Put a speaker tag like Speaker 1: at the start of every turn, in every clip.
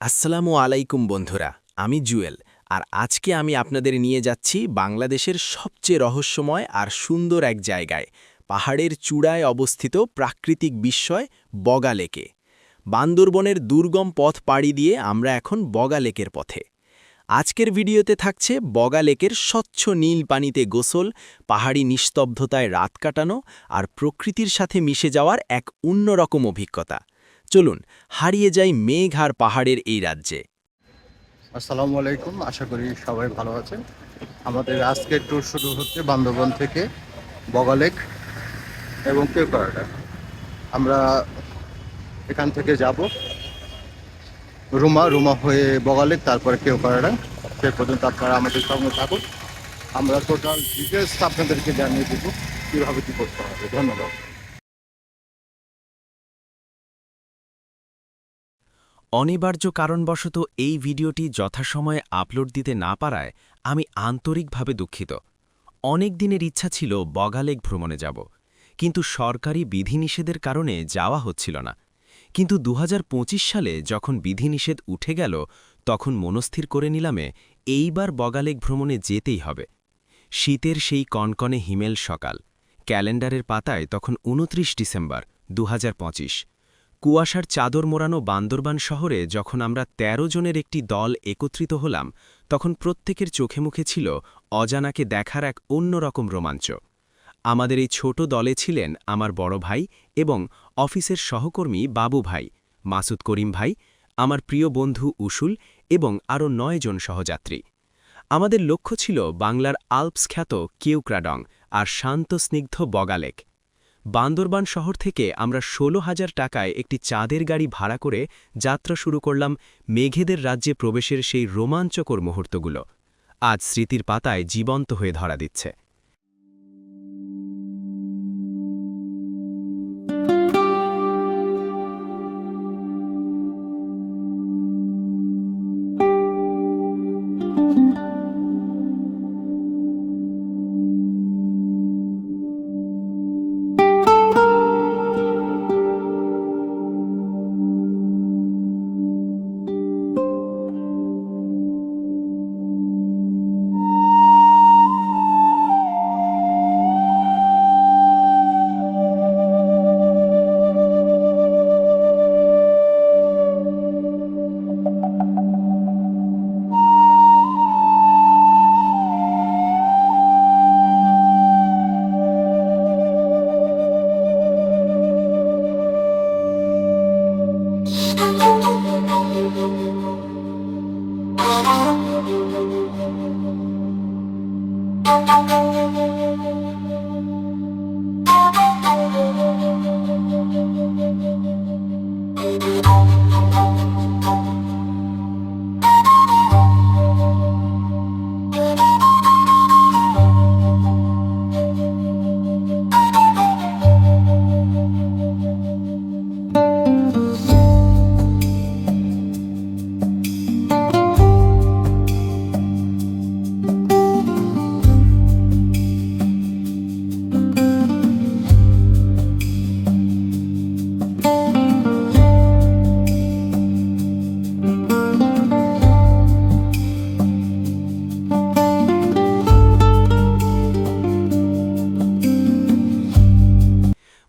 Speaker 1: আসসালামু আলাইকুম বন্ধুরা, আমি জুয়েল। আর আজকে আমি আপনাদের নিয়ে যাচ্ছি বাংলাদেশের সবচেয়ে রহস্যময় আর সুন্দর এক জায়গায়, পাহাড়ের চূড়ায় অবস্থিত প্রাকৃতিক বিস্ময় বগা লেকে। বান্দরবনের দুর্গম পথ পাড়ি দিয়ে আমরা এখন বগা লেকের পথে। আজকের ভিডিওতে থাকছে বগা লেকের স্বচ্ছ নীল পানিতে গোসল, পাহাড়ি নিস্তব্ধতায় রাত কাটানো আর প্রকৃতির সাথে মিশে যাওয়ার এক অন্যরকম অভিজ্ঞতা। চলুন হারিয়ে যাই মেঘ আর পাহাড়ের এই রাজ্যে।
Speaker 2: আসসালামু আলাইকুম, আশা করি সবাই ভালো আছেন। আমাদের আজকের ট্যুর শুরু হচ্ছে বান্দরবন থেকে বগা লেক এবং কেওক্রাডা। আমরা এখান থেকে যাব রুমা হয়ে বগা লেক, তারপরে কেওক্রাডা। সে পর্যন্ত আপনারা আমাদের সঙ্গে থাকুন। আমরা টোটাল ডিটেলস আপনাদেরকে জানিয়ে দেবো কীভাবে কী করতে হবে। ধন্যবাদ।
Speaker 1: অনিবার্য কারণবশত এই ভিডিওটি যথাসময়ে আপলোড দিতে না পারায় আমি আন্তরিকভাবে দুঃখিত। অনেক দিনের ইচ্ছা ছিল বগা লেক ভ্রমণে যাব, কিন্তু সরকারি বিধিনিষেধের কারণে যাওয়া হচ্ছিল না। কিন্তু ২০২৫ সালে যখন বিধিনিষেধ উঠে গেল, তখন মনস্থির করে নিলামে এইবার বগা লেক ভ্রমণে যেতেই হবে। শীতের সেই কনকনে হিমেল সকাল, ক্যালেন্ডারের পাতায় তখন ২৯ ডিসেম্বর ২০২৫। কুয়াশার চাদর মোড়ানো বান্দরবান শহরে যখন আমরা ১৩ জনের একটি দল একত্রিত হলাম, তখন প্রত্যেকের চোখে মুখে ছিল অজানাকে দেখার এক অন্যরকম রোমাঞ্চ। আমাদের এই ছোট দলে ছিলেন আমার বড় ভাই এবং অফিসের সহকর্মী বাবু ভাই, মাসুদ করিম ভাই, আমার প্রিয় বন্ধু উসুল এবং আরও ৯ জন সহযাত্রী। আমাদের লক্ষ্য ছিল বাংলার আল্পস খ্যাত কেওক্রাডং আর শান্ত স্নিগ্ধ বগা লেক। বান্দরবান শহর থেকে আমরা ১৬,০০০ টাকায় একটি চাঁদের গাড়ি ভাড়া করে যাত্রা শুরু করলাম মেঘেদের রাজ্যে প্রবেশের সেই রোমাঞ্চকর মুহূর্তগুলো আজ স্মৃতির পাতায় জীবন্ত হয়ে ধরা দিচ্ছে।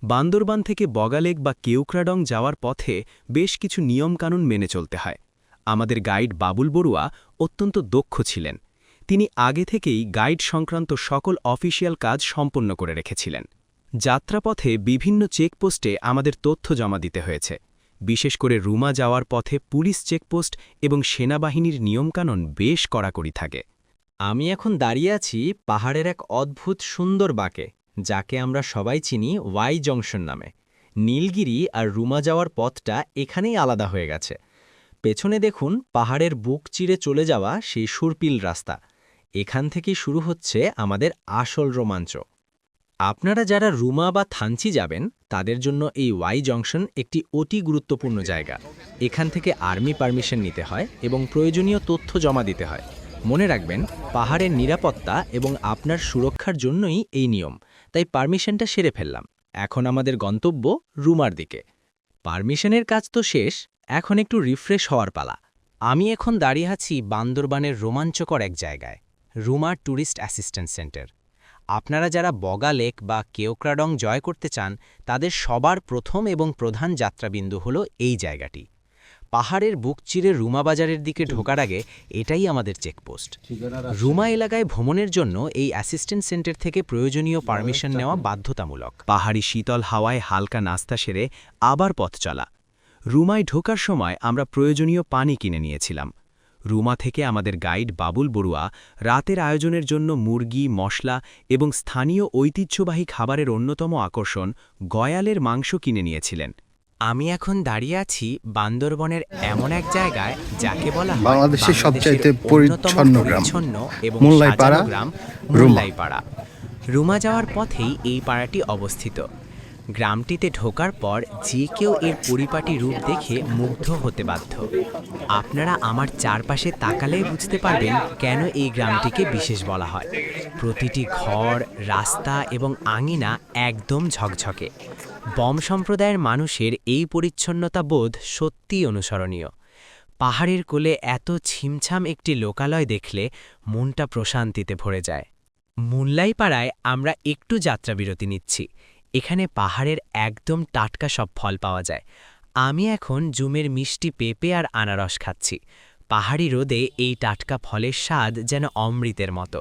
Speaker 1: বান্দরবান থেকে বগা লেক বা কেওক্রাডং যাওয়ার পথে বেশ কিছু নিয়মকানুন মেনে চলতে হয়। আমাদের গাইড বাবুল বড়ুয়া অত্যন্ত দক্ষ ছিলেন। তিনি আগে থেকেই গাইড সংক্রান্ত সকল অফিসিয়াল কাজ সম্পন্ন করে রেখেছিলেন। যাত্রাপথে বিভিন্ন চেকপোস্টে আমাদের তথ্য জমা দিতে হয়েছে। বিশেষ করে রুমা যাওয়ার পথে পুলিশ চেকপোস্ট এবং সেনাবাহিনীর নিয়মকানুন বেশ কড়াকড়ি থাকে। আমি এখন দাঁড়িয়ে আছি পাহাড়ের এক অদ্ভুত সুন্দর বাঁকে, যাকে আমরা সবাই চিনি ওয়াই জংশন নামে। নীলগিরি আর রুমা যাওয়ার পথটা এখানেই আলাদা হয়ে গেছে। পেছনে দেখুন পাহাড়ের বুক চিরে চলে যাওয়া সেই সুরপিল রাস্তা। এখান থেকেই শুরু হচ্ছে আমাদের আসল রোমাঞ্চ। আপনারা যারা রুমা বা থানচি যাবেন, তাদের জন্য এই ওয়াই জংশন একটি অতি গুরুত্বপূর্ণ জায়গা। এখান থেকে আর্মি পারমিশন নিতে হয় এবং প্রয়োজনীয় তথ্য জমা দিতে হয়। মনে রাখবেন, পাহাড়ের নিরাপত্তা এবং আপনার সুরক্ষার জন্যই এই নিয়ম। তাই পারমিশনটা সেরে ফেললাম। এখন আমাদের গন্তব্য রুমার দিকে। পারমিশনের কাজ তো শেষ, এখন একটু রিফ্রেশ হওয়ার পালা।
Speaker 3: আমি এখন দাঁড়িয়ে আছি বান্দরবানের রোমাঞ্চকর এক জায়গায়, রুমা ট্যুরিস্ট অ্যাসিস্ট্যান্ট সেন্টার। আপনারা যারা বগা লেক বা কেওক্রাডং জয় করতে চান, তাদের সবার প্রথম এবং প্রধান যাত্রাবিন্দু হল এই জায়গাটি। পাহাড়ের বুক চিরে রুমা বাজারের দিকে ঢোকার আগে এটাই আমাদের চেকপোস্ট। রুমা এলাকায় ভ্রমণের জন্য এই অ্যাসিস্ট্যান্ট সেন্টার থেকে প্রয়োজনীয় পারমিশন নেওয়া বাধ্যতামূলক।
Speaker 1: পাহাড়ি শীতল হাওয়ায় হালকা নাস্তা সেরে আবার পথ চলা। রুমায় ঢোকার সময় আমরা প্রয়োজনীয় পানি কিনে নিয়েছিলাম। রুমা থেকে আমাদের গাইড বাবুল বড়ুয়া রাতের আয়োজনের জন্য মুরগি, মশলা এবং স্থানীয় ঐতিহ্যবাহী খাবারের অন্যতম আকর্ষণ গয়ালের মাংস কিনে নিয়েছিলেন।
Speaker 3: আমি এখন দাঁড়িয়ে আছি বান্দরবনের এমন এক জায়গায় যাকে বলা হয়
Speaker 2: বাংলাদেশের সবচাইতে
Speaker 3: অন্যতম
Speaker 2: পরিচ্ছন্ন গ্রাম,
Speaker 3: পরিচ্ছন্ন এবং
Speaker 2: মোল্লাইপাড়া,
Speaker 3: সাজানো গ্রাম
Speaker 2: রুমা।
Speaker 3: মোল্লাইপাড়া। রুমা যাওয়ার পথেই এই পাড়াটি অবস্থিত। গ্রামটিতে ঢোকার পর যে কেউ এর পরিপাটি রূপ দেখে মুগ্ধ হতে বাধ্য। আপনারা আমার চারপাশে তাকালেই বুঝতে পারবেন কেন এই গ্রামটিকে বিশেষ বলা হয়। প্রতিটি ঘর, রাস্তা এবং আঙিনা একদম ঝকঝকে। বম সম্প্রদায়ের মানুষের এই পরিচ্ছন্নতা বোধ সত্যিই অনুসরণীয়। পাহাড়ের কোলে এত ছিমছাম একটি লোকালয় দেখলে মনটা প্রশান্তিতে ভরে যায়। মুল্লাইপাড়ায় আমরা একটু যাত্রাবিরতি নিচ্ছি। এখানে পাহাড়ের একদম টাটকা সব ফল পাওয়া যায়। আমি এখন জুমের মিষ্টি পেঁপে আর আনারস খাচ্ছি। পাহাড়ি রোদে এই টাটকা ফলের স্বাদ যেন অমৃতের মতো।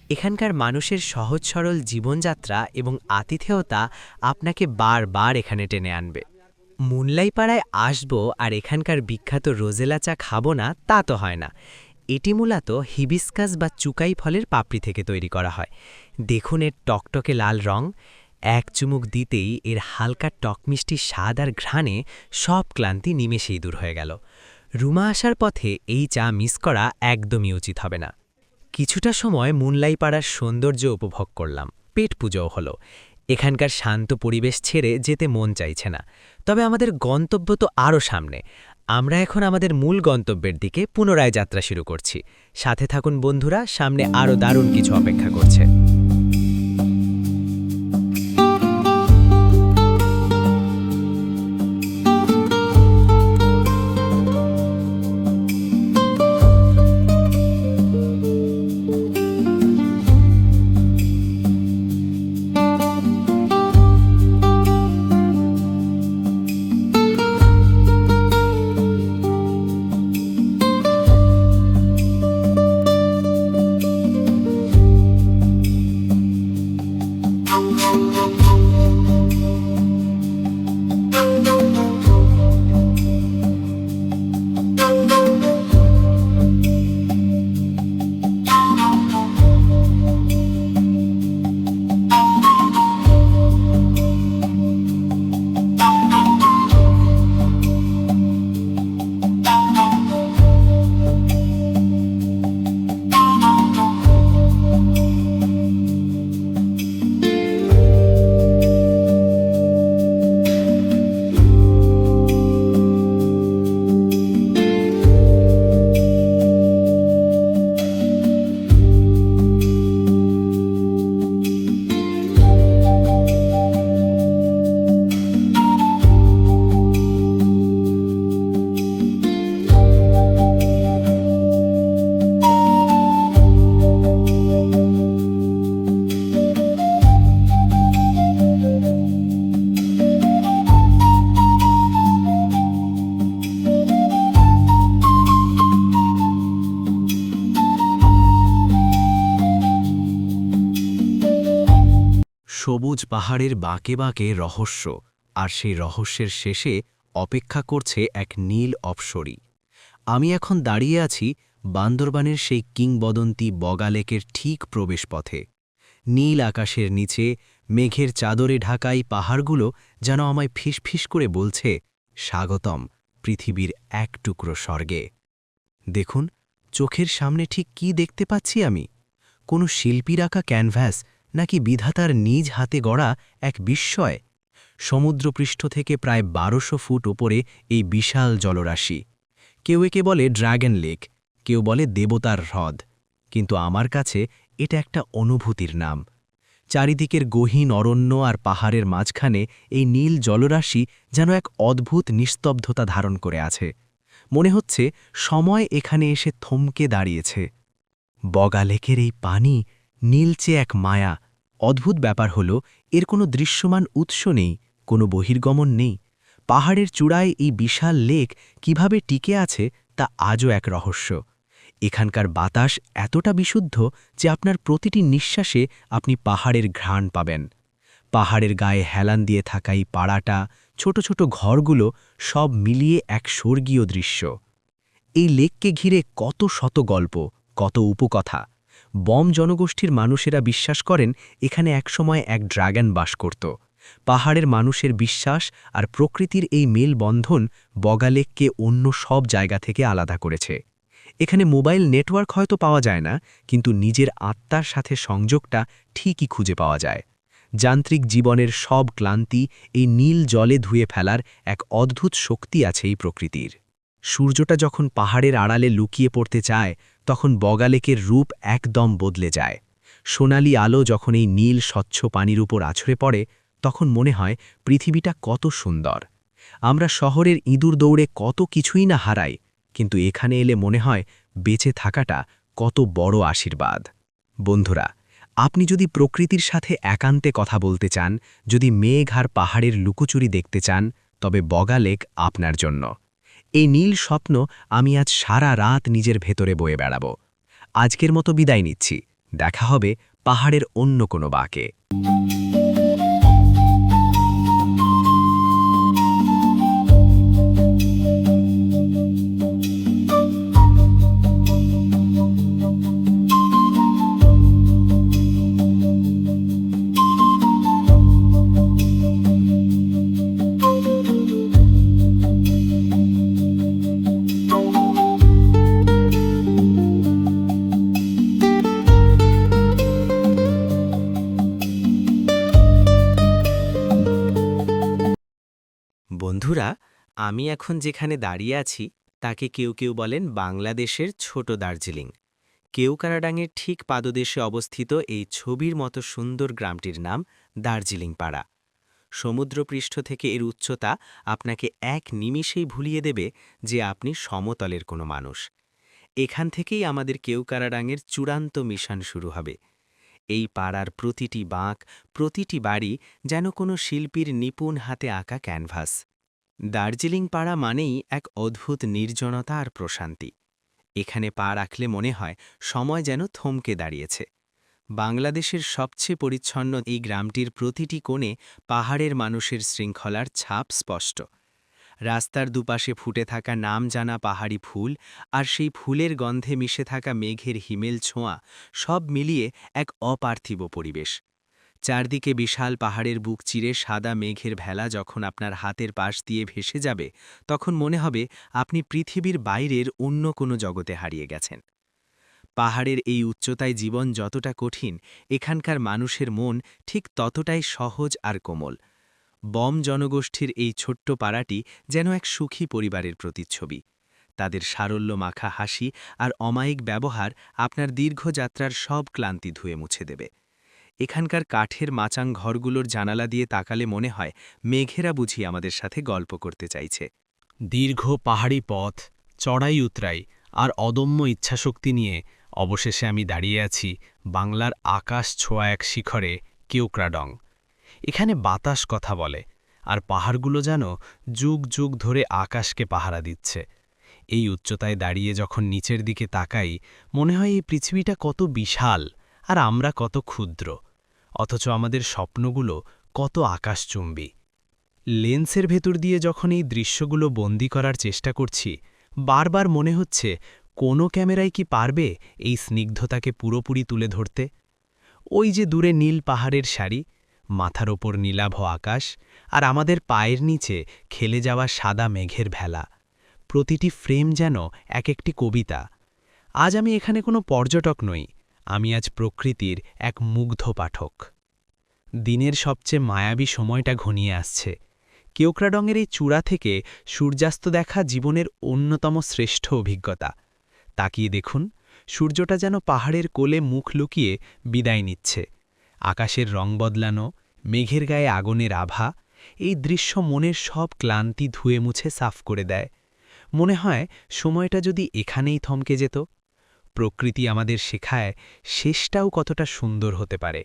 Speaker 3: এখানকার মানুষের সহজ সরল জীবনযাত্রা এবং আতিথেয়তা আপনাকে বারবার এখানে টেনে আনবে। মুল্লাইপাড়ায় আসবো আর এখানকার বিখ্যাত রোজেলা চা খাবো না তা তো হয় না। এটি মূলত হিবিস্কাস বা চুকাই ফলের পাপড়ি থেকে তৈরি করা হয়। দেখুন এর টকটকে লাল রং। এক চুমুক দিতেই এর হালকা টকমিষ্টি স্বাদ আর ঘ্রাণে সব ক্লান্তি নিমেষেই দূর হয়ে গেল। রুমা আসার পথে এই চা মিস করা একদমই উচিত হবে না। কিছুটা সময় মুনলাইপাড়ার সৌন্দর্য উপভোগ করলাম, পেট পুজোও হলো। এখানকার শান্ত পরিবেশ ছেড়ে যেতে মন চাইছে না। তবে আমাদের গন্তব্য তো আরও সামনে। আমরা এখন আমাদের মূল গন্তব্যের দিকে পুনরায় যাত্রা শুরু করছি। সাথে থাকুন বন্ধুরা, সামনে আরও দারুণ কিছু অপেক্ষা করছে।
Speaker 1: সবুজ পাহাড়ের বাঁকে বাঁকে রহস্য, আর সেই রহস্যের শেষে অপেক্ষা করছে এক নীল অপসরী। আমি এখন দাঁড়িয়ে আছি বান্দরবানের সেই কিংবদন্তি বগা লেকের ঠিক প্রবেশপথে। নীল আকাশের নিচে মেঘের চাদরে ঢাকাই পাহাড়গুলো যেন আমায় ফিসফিস করে বলছে, স্বাগতম পৃথিবীর এক টুকরো স্বর্গে। দেখুন চোখের সামনে ঠিক কি দেখতে পাচ্ছি আমি। কোনো শিল্পীর আঁকা ক্যানভাস নাকি বিধাতার নিজ হাতে গড়া এক বিস্ময়। সমুদ্রপৃষ্ঠ থেকে প্রায় ১২০০ ফুট ওপরে এই বিশাল জলরাশি। কেউ একে বলে ড্রাগন লেক, কেউ বলে দেবতার হ্রদ, কিন্তু আমার কাছে এটা একটা অনুভূতির নাম। চারিদিকের গহীন অরণ্য আর পাহাড়ের মাঝখানে এই নীল জলরাশি যেন এক অদ্ভুত নিস্তব্ধতা ধারণ করে আছে। মনে হচ্ছে সময় এখানে এসে থমকে দাঁড়িয়েছে। বগা লেকের এই পানি নীলচে এক মায়া। অদ্ভুত ব্যাপার হল এর কোনো দৃশ্যমান উৎস নেই, কোনো বহির্গমন নেই। পাহাড়ের চূড়ায় এই বিশাল লেক কিভাবে টিকে আছে তা আজও এক রহস্য। এখানকার বাতাস এতটা বিশুদ্ধ যে আপনার প্রতিটি নিঃশ্বাসে আপনি পাহাড়ের ঘ্রাণ পাবেন। পাহাড়ের গায়ে হেলান দিয়ে থাকা এই পাড়াটা, ছোট ছোট ঘরগুলো সব মিলিয়ে এক স্বর্গীয় দৃশ্য। এই লেককে ঘিরে কত শত গল্প, কত উপকথা। বম জনগোষ্ঠীর মানুষেরা বিশ্বাস করেন এখানে একসময় এক ড্রাগন বাস করত। পাহাড়ের মানুষের বিশ্বাস আর প্রকৃতির এই মেলবন্ধন বগা লেককে অন্য সব জায়গা থেকে আলাদা করেছে। এখানে মোবাইল নেটওয়ার্ক হয়তো পাওয়া যায় না, কিন্তু নিজের আত্মার সাথে সংযোগটা ঠিকই খুঁজে পাওয়া যায়। যান্ত্রিক জীবনের সব ক্লান্তি এই নীল জলে ধুয়ে ফেলার এক অদ্ভুত শক্তি আছে এই প্রকৃতির। সূর্যটা যখন পাহাড়ের আড়ালে লুকিয়ে পড়তে চায়, তখন বগা লেকের রূপ একদম বদলে যায়। সোনালি আলো যখন এই নীল স্বচ্ছ পানির উপর আছড়ে পড়ে, তখন মনে হয় পৃথিবীটা কত সুন্দর। আমরা শহরের ইঁদুর দৌড়ে কত কিছুই না হারাই, কিন্তু এখানে এলে মনে হয় বেঁচে থাকাটা কত বড় আশীর্বাদ। বন্ধুরা, আপনি যদি প্রকৃতির সাথে একান্তে কথা বলতে চান, যদি মেঘ আর পাহাড়ের লুকোচুরি দেখতে চান, তবে বগা লেক আপনার জন্য। এই নীল স্বপ্ন আমি আজ সারা রাত নিজের ভেতরে বয়ে বেড়াব। আজকের মতো বিদায় নিচ্ছি, দেখা হবে পাহাড়ের অন্য কোনো বাঁকে।
Speaker 3: বন্ধুরা, আমি এখন যেখানে দাঁড়িয়ে আছি তাকে কেউ কেউ বলেন বাংলাদেশের ছোট দার্জিলিং। কেওক্রাডাঙের ঠিক পাদদেশে অবস্থিত এই ছবির মতো সুন্দর গ্রামটির নাম দার্জিলিং পাড়া। সমুদ্রপৃষ্ঠ থেকে এর উচ্চতা আপনাকে এক নিমিষেই ভুলিয়ে দেবে যে আপনি সমতলের কোনো মানুষ। এখান থেকেই আমাদের কেওক্রাডাঙের চূড়ান্ত মিশন শুরু হবে। এই পাড়ার প্রতিটি বাঁক, প্রতিটি বাড়ি যেন কোনো শিল্পীর নিপুণ হাতে আঁকা ক্যানভাস। দার্জিলিং পাড়া মানেই এক অদ্ভুত নির্জনতা আর প্রশান্তি। এখানে পা রাখলে মনে হয় সময় যেন থমকে দাঁড়িয়েছে। বাংলাদেশের সবচেয়ে পরিচ্ছন্ন এই গ্রামটির প্রতিটি কোণে পাহাড়ের মানুষের শৃঙ্খলার ছাপ স্পষ্ট। রাস্তার দুপাশে ফুটে থাকা নাম জানা পাহাড়ি ফুল আর সেই ফুলের গন্ধে মিশে থাকা মেঘের হিমেল ছোঁয়া সব মিলিয়ে এক অপার্থিব পরিবেশ। চারদিকে বিশাল পাহাড়ের বুক চিরে সাদা মেঘের ভেলা যখন আপনার হাতের পাশ দিয়ে ভেসে যাবে, তখন মনে হবে আপনি পৃথিবীর বাইরের অন্য কোনো জগতে হারিয়ে গেছেন। পাহাড়ের এই উচ্চতায় জীবন যতটা কঠিন, এখানকার মানুষের মন ঠিক ততটাই সহজ আর কোমল। বম জনগোষ্ঠীর এই ছোট্ট পাড়াটি যেন এক সুখী পরিবারের প্রতিচ্ছবি। তাদের সারল্য মাখা হাসি আর অমায়িক ব্যবহার আপনার দীর্ঘযাত্রার সব ক্লান্তি ধুয়ে মুছে দেবে। এখানকার কাঠের মাচাং ঘরগুলোর জানালা দিয়ে তাকালে মনে হয় মেঘেরা বুঝি আমাদের সাথে গল্প করতে চাইছে।
Speaker 1: দীর্ঘ পাহাড়ি পথ, চড়াই উতরাই আর অদম্য ইচ্ছাশক্তি নিয়ে অবশেষে আমি দাঁড়িয়ে আছি বাংলার আকাশ ছোঁয়া এক শিখরে, কেওক্রাডং। এখানে বাতাস কথা বলে, আর পাহাড়গুলো যেন যুগ যুগ ধরে আকাশকে পাহারা দিচ্ছে। এই উচ্চতায় দাঁড়িয়ে যখন নিচের দিকে তাকাই, মনে হয় এই পৃথিবীটা কত বিশাল আর আমরা কত ক্ষুদ্র, অথচ আমাদের স্বপ্নগুলো কত আকাশচুম্বী। লেন্সের ভেতর দিয়ে যখন এই দৃশ্যগুলো বন্দি করার চেষ্টা করছি, বারবার মনে হচ্ছে কোনো ক্যামেরাই কি পারবে এই স্নিগ্ধতাকে পুরোপুরি তুলে ধরতে। ওই যে দূরে নীল পাহাড়ের সারি, মাথার ওপর নীলাভ আকাশ, আর আমাদের পায়ের নিচে খেলে যাওয়া সাদা মেঘের ভেলা, প্রতিটি ফ্রেম যেন এক একটি কবিতা। আজ আমি এখানে কোনো পর্যটক নই, আমি আজ প্রকৃতির এক মুগ্ধ পাঠক। দিনের সবচেয়ে মায়াবী সময়টা ঘনিয়ে আসছে। কেওক্রাডংয়ের এই চূড়া থেকে সূর্যাস্ত দেখা জীবনের অন্যতম শ্রেষ্ঠ অভিজ্ঞতা। তাকিয়ে দেখুন, সূর্যটা যেন পাহাড়ের কোলে মুখ লুকিয়ে বিদায় নিচ্ছে। আকাশের রং বদলানো, মেঘের গায়ে আগুনের আভা, এই দৃশ্য মনের সব ক্লান্তি ধুয়ে মুছে সাফ করে দেয়।
Speaker 3: মনে হয় সময়টা যদি এখানেই থমকে যেত। প্রকৃতি আমাদের শেখায় শেষটাও কতটা সুন্দর হতে পারে।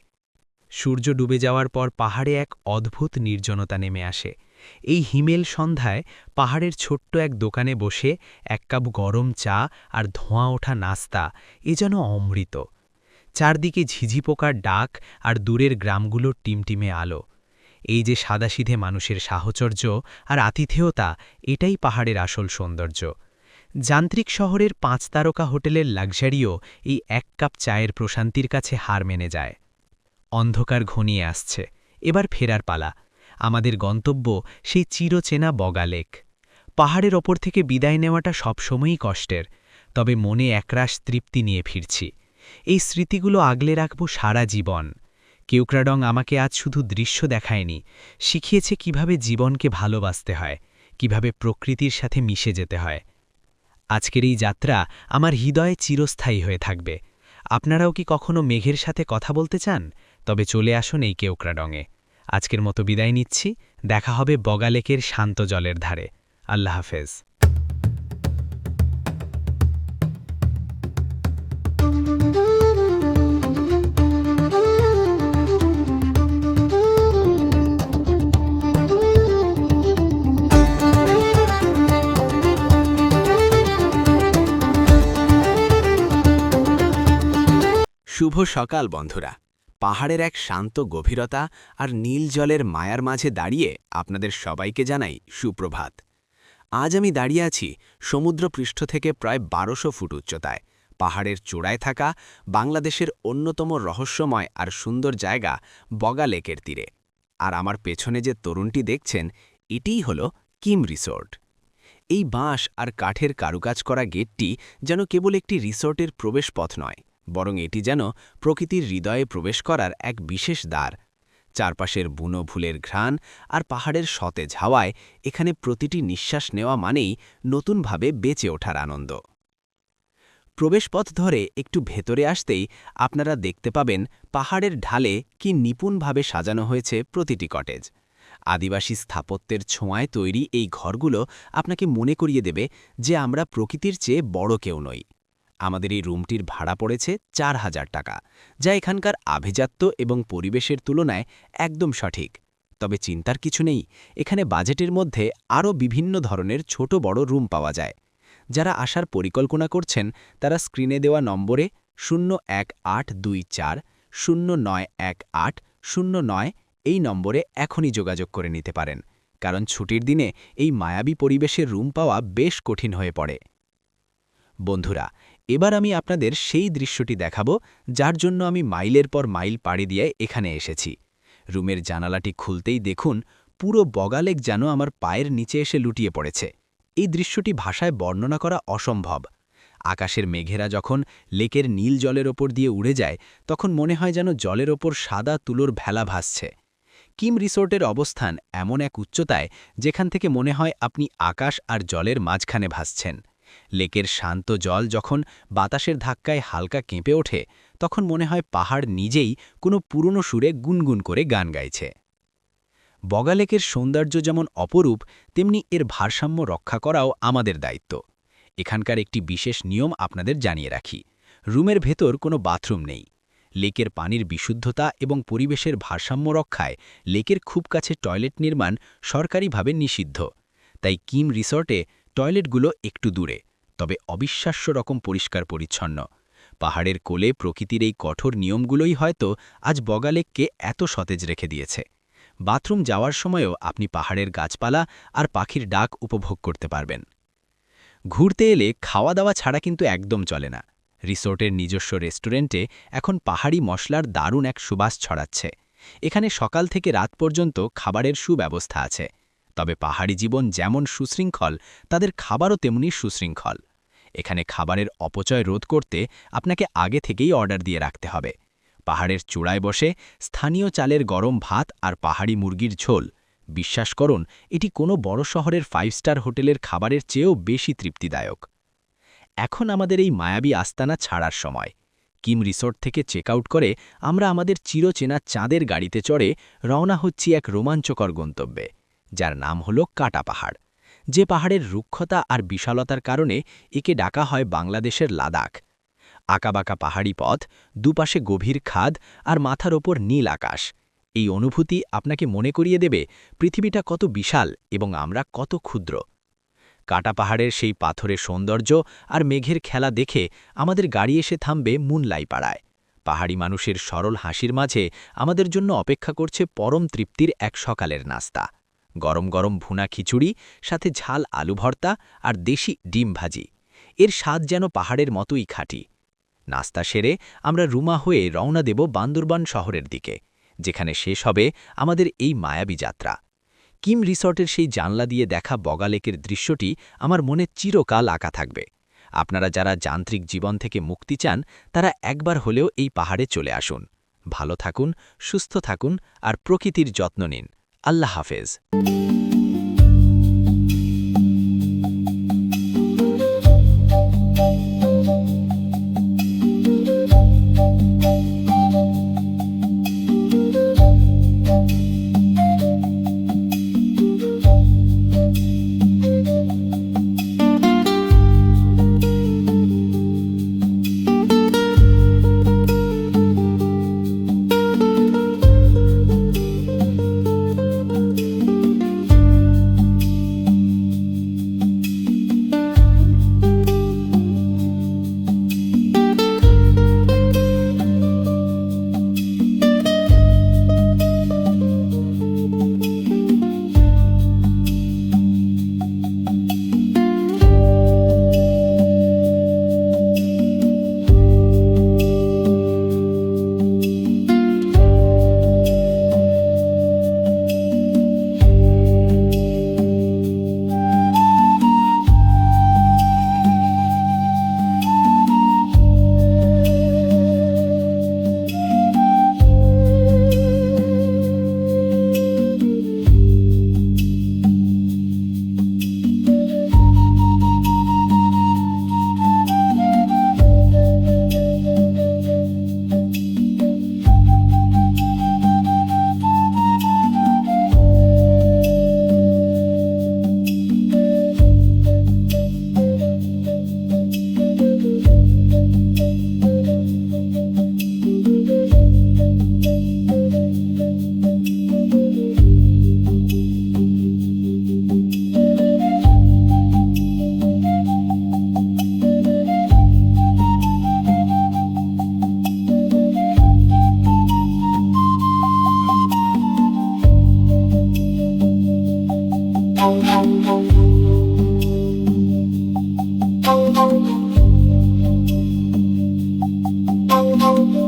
Speaker 3: সূর্য ডুবে যাওয়ার পর পাহাড়ে এক অদ্ভুত নির্জনতা নেমে আসে। এই হিমেল সন্ধ্যায় পাহাড়ের ছোট্ট এক দোকানে বসে এক কাপ গরম চা আর ধোঁয়া ওঠা নাস্তা এ যেন অমৃত। চারদিকে ঝিঝি পোকার ডাক আর দূরের গ্রামগুলোর টিমটিমে আলো। এই যে সাদাসিধে মানুষের সাহচর্য আর আতিথেয়তা, এটাই পাহাড়ের আসল সৌন্দর্য। যান্ত্রিক শহরের 5 তারকা হোটেলের লাক্সারিও এই এক কাপ চায়ের প্রশান্তির কাছে হার মেনে যায়। অন্ধকার ঘনিয়ে আসছে, এবার ফেরার পালা। আমাদের গন্তব্য সেই চিরচেনা বগা লেক। পাহাড়ের ওপর থেকে বিদায় নেওয়াটা সবসময়ই কষ্টের, তবে মনে একরাশ তৃপ্তি নিয়ে ফিরছি। এই স্মৃতিগুলো আগলে রাখব সারা জীবন। কেওক্রাডং আমাকে আজ শুধু দৃশ্য দেখায়নি, শিখিয়েছে কিভাবে জীবনকে ভালোবাসতে হয়, কিভাবে প্রকৃতির সাথে মিশে যেতে হয়। আজকের এই যাত্রা আমার হৃদয়ে চিরস্থায়ী হয়ে থাকবে। আপনারাও কি কখনো মেঘের সাথে কথা বলতে চান? তবে চলে আসুন এই কেওক্রাডংয়ে। আজকের মতো বিদায় নিচ্ছি, দেখা হবে বগা লেকের শান্ত জলের ধারে। আল্লাহ হাফেজ।
Speaker 1: শুভ সকাল বন্ধুরা। পাহাড়ের এক শান্ত গভীরতা আর নীল জলের মায়ার মাঝে দাঁড়িয়ে আপনাদের সবাইকে জানাই সুপ্রভাত। আজ আমি দাঁড়িয়ে আছি সমুদ্রপৃষ্ঠ থেকে প্রায় 1200 ফুট উচ্চতায়, পাহাড়ের চূড়ায় থাকা বাংলাদেশের অন্যতম রহস্যময় আর সুন্দর জায়গা বগা লেকের তীরে। আর আমার পেছনে যে তরুণটি দেখছেন, এটিই হলো কিম রিসোর্ট। এই বাঁশ আর কাঠের কারুকাজ করা গেটটি যেন কেবল একটি রিসোর্টের প্রবেশপথ নয়, বরং এটি যেন প্রকৃতির হৃদয়ে প্রবেশ করার এক বিশেষ দ্বার। চারপাশের বুনো ফুলের ঘ্রাণ আর পাহাড়ের সতেজ হাওয়ায় এখানে প্রতিটি নিঃশ্বাস নেওয়া মানেই নতুনভাবে বেঁচে ওঠার আনন্দ। প্রবেশপথ ধরে একটু ভেতরে আসতেই আপনারা দেখতে পাবেন পাহাড়ের ঢালে কি নিপুণভাবে সাজানো হয়েছে প্রতিটি কটেজ। আদিবাসী স্থাপত্যের ছোঁয়ায় তৈরি এই ঘরগুলো আপনাকে মনে করিয়ে দেবে যে আমরা প্রকৃতির চেয়ে বড় কেউ নই। আমাদের এই রুমটির ভাড়া পড়েছে 4000 টাকা, যা এখানকার আভিজাত্য এবং পরিবেশের তুলনায় একদম সঠিক। তবে চিন্তার কিছু নেই, এখানে বাজেটের মধ্যে আরও বিভিন্ন ধরনের ছোট বড় রুম পাওয়া যায়। যারা আসার পরিকল্পনা করছেন তারা স্ক্রিনে দেওয়া নম্বরে 01824091809 এই নম্বরে এখনই যোগাযোগ করে নিতে পারেন, কারণ ছুটির দিনে এই মায়াবী পরিবেশের রুম পাওয়া বেশ কঠিন হয়ে পড়ে। বন্ধুরা, এবার আমি আপনাদের সেই দৃশ্যটি দেখাবো যার জন্য আমি মাইলের পর মাইল পাড়ি দিয়ে এখানে এসেছি। রুমের জানালাটি খুলতেই দেখুন পুরো বগা লেক যেন আমার পায়ের নিচে এসে লুটিয়ে পড়েছে। এই দৃশ্যটি ভাষায় বর্ণনা করা অসম্ভব। আকাশের মেঘেরা যখন লেকের নীল জলের ওপর দিয়ে উড়ে যায়, তখন মনে হয় যেন জলের ওপর সাদা তুলোর ভেলা ভাসছে। কিম রিসোর্টের অবস্থান এমন এক উচ্চতায় যেখান থেকে মনে হয় আপনি আকাশ আর জলের মাঝখানে ভাসছেন। লেকের শান্ত জল যখন বাতাসের ধাক্কায় হালকা কেঁপে ওঠে, তখন মনে হয় পাহাড় নিজেই কোনো পুরনো সুরে গুনগুন করে গান গাইছে। বগা লেকের সৌন্দর্য যেমন অপরূপ, তেমনি এর ভারসাম্য রক্ষা করাও আমাদের দায়িত্ব। এখানকার একটি বিশেষ নিয়ম আপনাদের জানিয়ে রাখি। রুমের ভেতর কোনো বাথরুম নেই। লেকের পানির বিশুদ্ধতা এবং পরিবেশের ভারসাম্য রক্ষায় লেকের খুব কাছে টয়লেট নির্মাণ সরকারিভাবে নিষিদ্ধ। তাই কিম রিসর্টে টয়লেটগুলো একটু দূরে, তবে অবিশ্বাস্য রকম পরিষ্কার পরিচ্ছন্ন। পাহাড়ের কোলে প্রকৃতির এই কঠোর নিয়মগুলোই হয়তো আজ বগা লেককে এত সতেজ রেখে দিয়েছে। বাথরুম যাওয়ার সময়ও আপনি পাহাড়ের গাছপালা আর পাখির ডাক উপভোগ করতে পারবেন। ঘুরতে এলে খাওয়া দাওয়া ছাড়া কিন্তু একদম চলে না। রিসোর্টের নিজস্ব রেস্টুরেন্টে এখন পাহাড়ি মশলার দারুণ এক সুবাস ছড়াচ্ছে। এখানে সকাল থেকে রাত পর্যন্ত খাবারের সুব্যবস্থা আছে। তবে পাহাড়ি জীবন যেমন সুশৃঙ্খল, তাদের খাবারও তেমনি সুশৃঙ্খল। এখানে খাবারের অপচয় রোধ করতে আপনাকে আগে থেকেই অর্ডার দিয়ে রাখতে হবে। পাহাড়ের চূড়ায় বসে স্থানীয় চালের গরম ভাত আর পাহাড়ি মুরগির ঝোল, বিশ্বাস করুন এটি কোনো বড় শহরের 5 স্টার হোটেলের খাবারের চেয়েও বেশি তৃপ্তিদায়ক। এখন আমাদের এই মায়াবী আস্তানা ছাড়ার সময়। কিম রিসোর্ট থেকে চেক আউট করে আমরা আমাদের চিরচেনা চাঁদের গাড়িতে চড়ে রওনা হচ্ছি এক রোমাঞ্চকর গন্তব্যে, যার নাম হলো কাটা পাহাড়।
Speaker 3: যে পাহাড়ের রুক্ষতা আর বিশালতার কারণে একে ডাকা হয় বাংলাদেশের লাদাখ। আঁকাবাঁকা পাহাড়ি পথ, দুপাশে গভীর খাদ আর মাথার ওপর নীল আকাশ, এই অনুভূতি আপনাকে মনে করিয়ে দেবে পৃথিবীটা কত বিশাল এবং আমরা কত ক্ষুদ্র। কাটা পাহাড়ের সেই পাথরের সৌন্দর্য আর মেঘের খেলা দেখে আমাদের গাড়ি এসে থামবে মুনলাই পাড়ায়। পাহাড়ি মানুষের সরল হাসির মাঝে আমাদের জন্য অপেক্ষা করছে পরম তৃপ্তির এক সকালের নাস্তা, গরম গরম ভুনা খিচুড়ি, সাথে ঝাল আলু ভর্তা আর দেশি ডিম ভাজি। এর স্বাদ যেন পাহাড়ের মতোই খাঁটি। নাস্তা সেরে আমরা রুমা হয়ে রওনা দেব বান্দরবান শহরের দিকে, যেখানে শেষ হবে আমাদের এই মায়াবী যাত্রা। কিম রিসর্টের সেই জানলা দিয়ে দেখা বগালেকের দৃশ্যটি আমার মনে চিরকাল আঁকা থাকবে। আপনারা যারা যান্ত্রিক জীবন থেকে মুক্তি চান, তারা একবার হলেও এই পাহাড়ে চলে আসুন। ভালো থাকুন, সুস্থ থাকুন আর প্রকৃতির যত্ন নিন। আল্লাহ হাফেজ।